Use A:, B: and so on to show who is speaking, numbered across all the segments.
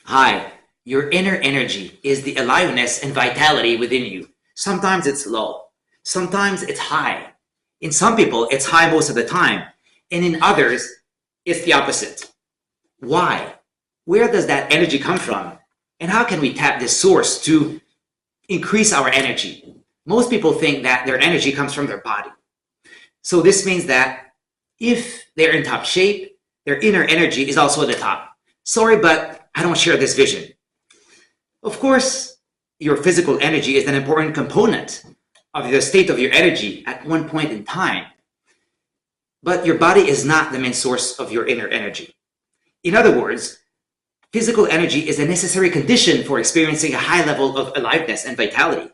A: Hi, your inner energy is the aliveness and vitality within you. Sometimes it's low, sometimes it's high. In some people, it's high most of the time, and in others, it's the opposite. Why? Where does that energy come from? And how can we tap this source to increase our energy? Most people think that their energy comes from their body. So this means that if they're in top shape, their inner energy is also at the top. Sorry, but I don't share this vision. Of course, your physical energy is an important component of the state of your energy at one point in time. But your body is not the main source of your inner energy. In other words, physical energy is a necessary condition for experiencing a high level of aliveness and vitality,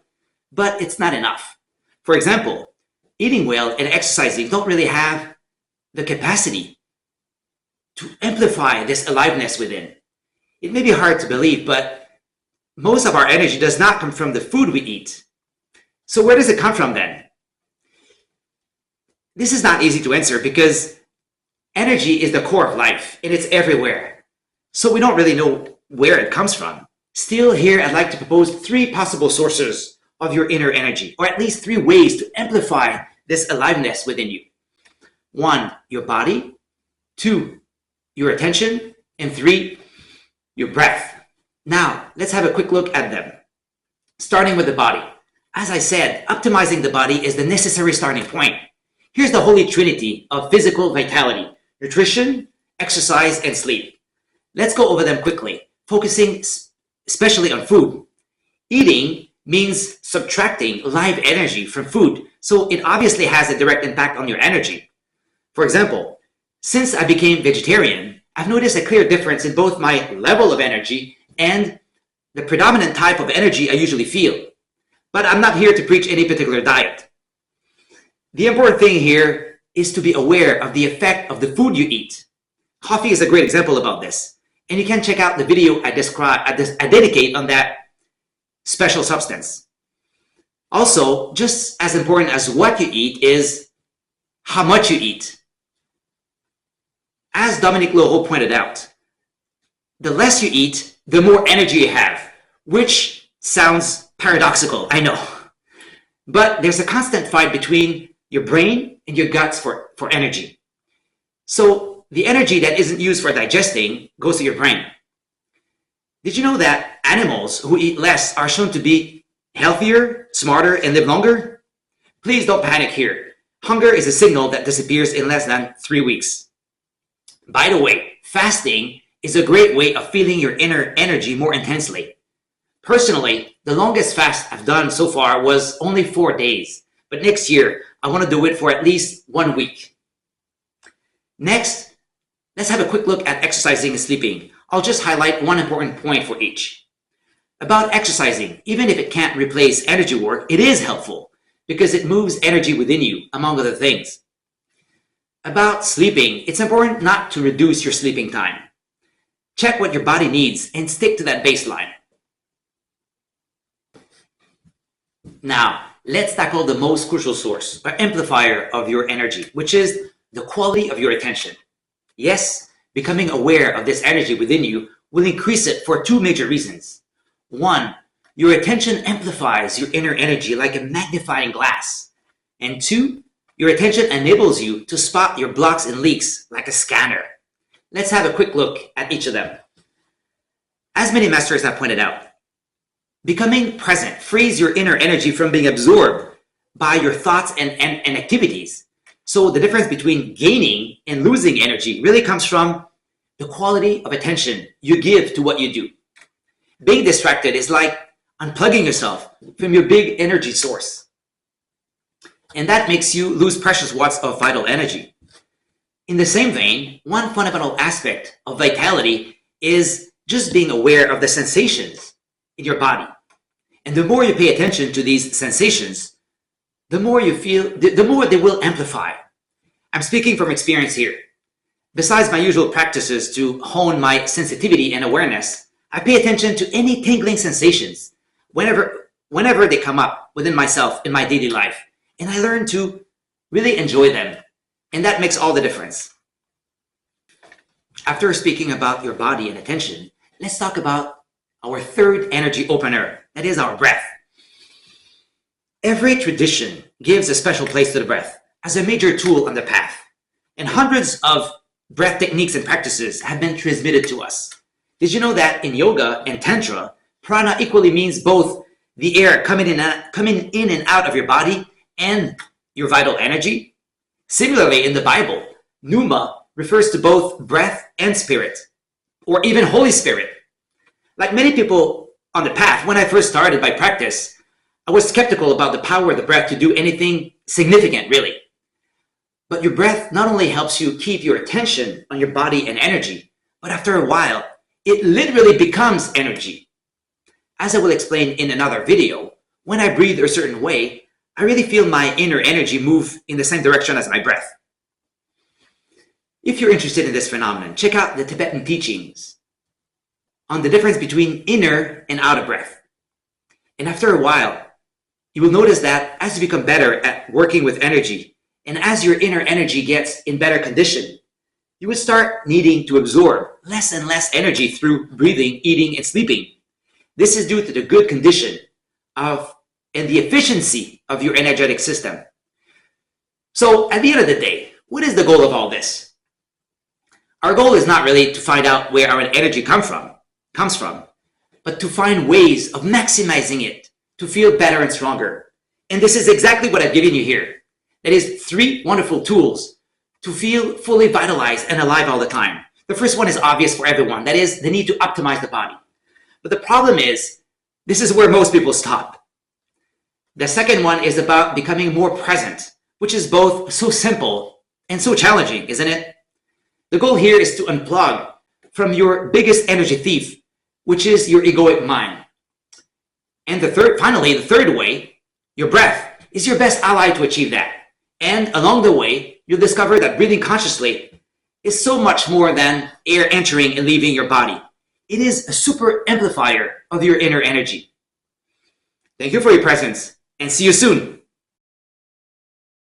A: but it's not enough. For example, eating well and exercising don't really have the capacity to amplify this aliveness within. It may be hard to believe, but most of our energy does not come from the food we eat. So where does it come from then? This is not easy to answer because energy is the core of life and it's everywhere. So we don't really know where it comes from. Still, here I'd like to propose 3 possible sources of your inner energy, or at least 3 ways to amplify this aliveness within you. 1, your body. 2, your attention. And 3, your breath. Now, let's have a quick look at them. Starting with the body. As I said, optimizing the body is the necessary starting point. Here's the holy trinity of physical vitality: nutrition, exercise, and sleep. Let's go over them quickly, focusing especially on food. Eating means subtracting live energy from food, so it obviously has a direct impact on your energy. For example, since I became vegetarian, I've noticed a clear difference in both my level of energy and the predominant type of energy I usually feel. But I'm not here to preach any particular diet. The important thing here is to be aware of the effect of the food you eat. Coffee is a great example about this, and you can check out the video I dedicate on that special substance. Also, just as important as what you eat is how much you eat. As Dominique Laurent pointed out, the less you eat, the more energy you have, which sounds paradoxical, I know. But there's a constant fight between your brain and your guts for energy. So the energy that isn't used for digesting goes to your brain. Did you know that animals who eat less are shown to be healthier, smarter, and live longer? Please don't panic here. Hunger is a signal that disappears in less than 3 weeks. By the way, fasting is a great way of feeling your inner energy more intensely. Personally, the longest fast I've done so far was only 4 days, but next year I want to do it for at least 1 week. Next, let's have a quick look at exercising and sleeping. I'll just highlight one important point for each. About exercising, even if it can't replace energy work, it is helpful because it moves energy within you, among other things. About sleeping, it's important not to reduce your sleeping time. Check what your body needs and stick to that baseline. Now, let's tackle the most crucial source or amplifier of your energy, which is the quality of your attention. Yes, becoming aware of this energy within you will increase it for 2 major reasons. 1, your attention amplifies your inner energy like a magnifying glass. And 2, your attention enables you to spot your blocks and leaks like a scanner. Let's have a quick look at each of them. As many masters have pointed out, becoming present frees your inner energy from being absorbed by your thoughts and activities. So the difference between gaining and losing energy really comes from the quality of attention you give to what you do. Being distracted is like unplugging yourself from your big energy source. And that makes you lose precious watts of vital energy. In the same vein, one fundamental aspect of vitality is just being aware of the sensations in your body. And the more you pay attention to these sensations, the more you feel, the more they will amplify. I'm speaking from experience here. Besides my usual practices to hone my sensitivity and awareness, I pay attention to any tingling sensations whenever they come up within myself in my daily life. And I learn to really enjoy them. And that makes all the difference. After speaking about your body and attention, let's talk about our third energy opener, that is our breath. Every tradition gives a special place to the breath as a major tool on the path, and hundreds of breath techniques and practices have been transmitted to us. Did you know that in yoga and tantra, prana equally means both the air coming in and out of your body and your vital energy? Similarly, in the Bible, pneuma refers to both breath and spirit, or even Holy Spirit. Like many people on the path, when I first started my practice, I was skeptical about the power of the breath to do anything significant, really. But your breath not only helps you keep your attention on your body and energy, but after a while, it literally becomes energy. As I will explain in another video, when I breathe a certain way, I really feel my inner energy move in the same direction as my breath. If you're interested in this phenomenon, check out the Tibetan teachings on the difference between inner and outer breath. And after a while, you will notice that as you become better at working with energy, and as your inner energy gets in better condition, you will start needing to absorb less and less energy through breathing, eating, and sleeping. This is due to the good condition of and the efficiency of your energetic system. So at the end of the day, what is the goal of all this? Our goal is not really to find out where our energy comes from, but to find ways of maximizing it to feel better and stronger. And this is exactly what I've given you here. That is 3 wonderful tools to feel fully vitalized and alive all the time. The first one is obvious for everyone. That is the need to optimize the body. But the problem is, this is where most people stop. The second one is about becoming more present, which is both so simple and so challenging, isn't it? The goal here is to unplug from your biggest energy thief, which is your egoic mind. And finally, the third way, your breath, is your best ally to achieve that. And along the way, you'll discover that breathing consciously is so much more than air entering and leaving your body. It is a super amplifier of your inner energy. Thank you for your presence, and see you soon.